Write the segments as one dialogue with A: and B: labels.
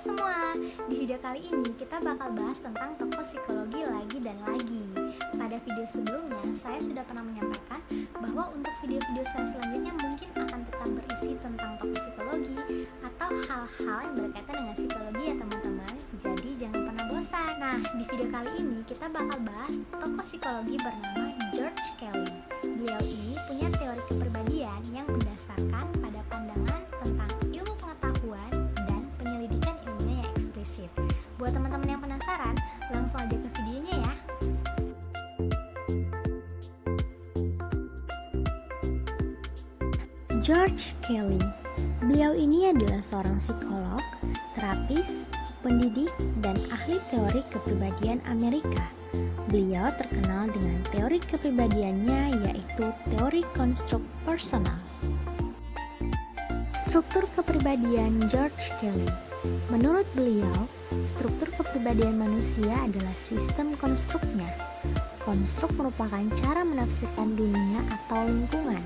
A: semua, di video kali ini kita bakal bahas tentang tokoh psikologi lagi dan lagi. Pada video sebelumnya, saya sudah pernah menyampaikan bahwa untuk video-video saya selanjutnya mungkin akan tetap berisi tentang tokoh psikologi atau hal-hal yang berkaitan dengan psikologi ya teman-teman. Jadi jangan pernah bosan. Nah, di video kali ini kita bakal bahas tokoh psikologi bernama George Kelly. Beliau ini punya teori kepribadian yang berdasarkan pada pandangan tentang ilmu pengetahuan dan penyelidikan ilmiah yang eksplisit. Buat teman-teman yang penasaran, langsung aja ke videonya ya. George Kelly. Beliau ini adalah seorang psikolog, terapis, pendidik, dan ahli teori kepribadian Amerika. Beliau terkenal dengan teori kepribadiannya yaitu teori konstruk personal. Struktur kepribadian George Kelly. Menurut beliau, struktur kepribadian manusia adalah sistem konstruknya. Konstruk merupakan cara menafsirkan dunia atau lingkungan.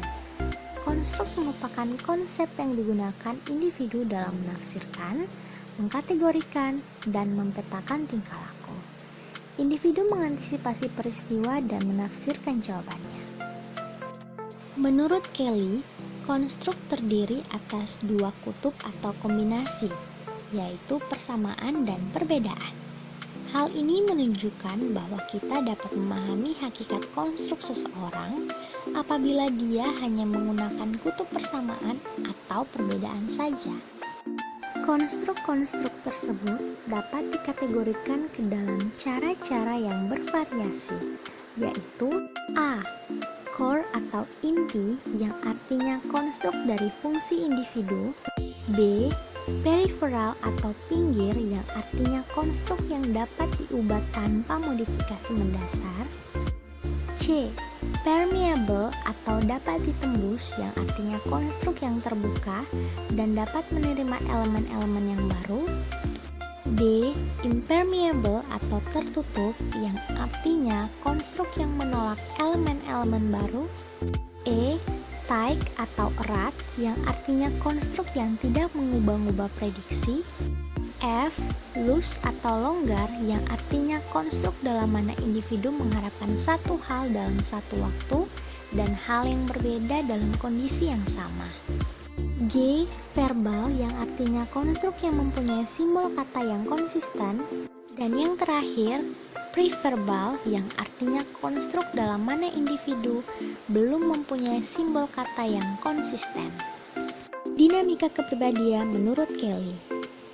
A: Konstruk merupakan konsep yang digunakan individu dalam menafsirkan, mengkategorikan, dan mempetakan tingkah laku. Individu mengantisipasi peristiwa dan menafsirkan jawabannya. Menurut Kelly, konstruk terdiri atas dua kutub atau kombinasi, yaitu persamaan dan perbedaan. Hal ini menunjukkan bahwa kita dapat memahami hakikat konstruk seseorang apabila dia hanya menggunakan kutub persamaan atau perbedaan saja. Konstruk-konstruk tersebut dapat dikategorikan ke dalam cara-cara yang bervariasi, yaitu A. Core atau inti yang artinya konstruk dari fungsi individu. B. Peripheral atau pinggir yang artinya konstruk yang dapat diubah tanpa modifikasi mendasar. C. Permeable atau dapat ditembus yang artinya konstruk yang terbuka dan dapat menerima elemen-elemen yang baru. D. Impermeable atau tertutup yang artinya konstruk yang menolak elemen-elemen baru. E. Tight atau erat yang artinya konstruk yang tidak mengubah-ubah prediksi. F. Loose atau longgar yang artinya konstruk dalam mana individu mengharapkan satu hal dalam satu waktu dan hal yang berbeda dalam kondisi yang sama. G. Verbal yang artinya konstruk yang mempunyai simbol kata yang konsisten. Dan yang terakhir, preverbal yang artinya konstruk dalam mana individu belum mempunyai simbol kata yang konsisten. Dinamika kepribadian menurut Kelly.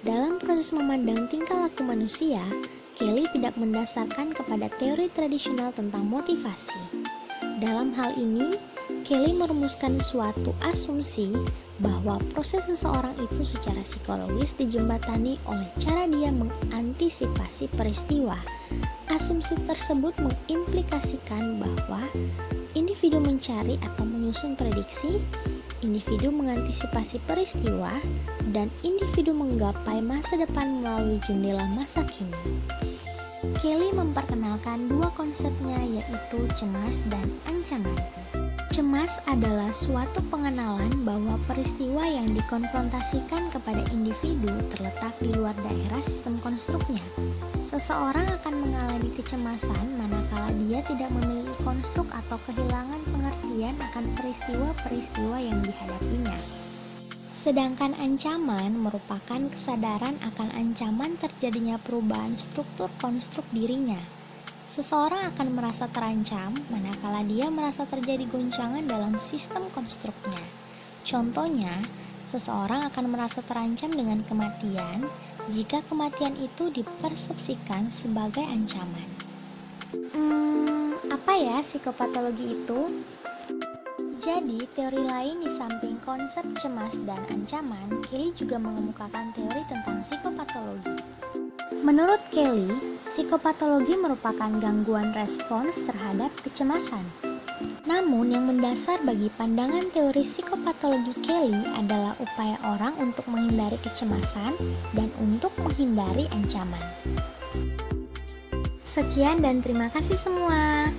A: Dalam proses memandang tingkah laku manusia, Kelly tidak mendasarkan kepada teori tradisional tentang motivasi. Dalam hal ini, Kelly merumuskan suatu asumsi bahwa proses seseorang itu secara psikologis dijembatani oleh cara dia mengantisipasi peristiwa. Asumsi tersebut mengimplikasikan bahwa individu mencari atau menyusun prediksi, individu mengantisipasi peristiwa, dan individu menggapai masa depan melalui jendela masa kini. Kelly memperkenalkan dua konsepnya yaitu cemas dan ancaman. Cemas adalah suatu pengenalan bahwa peristiwa yang dikonfrontasikan kepada individu terletak di luar daerah sistem konstruknya. Seseorang akan mengalami kecemasan manakala dia tidak memiliki konstruk atau kehilangan pengertian akan peristiwa-peristiwa yang dihadapinya. Sedangkan ancaman merupakan kesadaran akan ancaman terjadinya perubahan struktur konstruk dirinya. Seseorang akan merasa terancam manakala dia merasa terjadi goncangan dalam sistem konstruknya. Contohnya, seseorang akan merasa terancam dengan kematian jika kematian itu dipersepsikan sebagai ancaman. Apa ya psikopatologi itu? Jadi, teori lain di samping konsep cemas dan ancaman, Kelly juga mengemukakan teori tentang psikopatologi. Menurut Kelly, psikopatologi merupakan gangguan respons terhadap kecemasan. Namun, yang mendasar bagi pandangan teori psikopatologi Kelly adalah upaya orang untuk menghindari kecemasan dan untuk menghindari ancaman. Sekian dan terima kasih semua.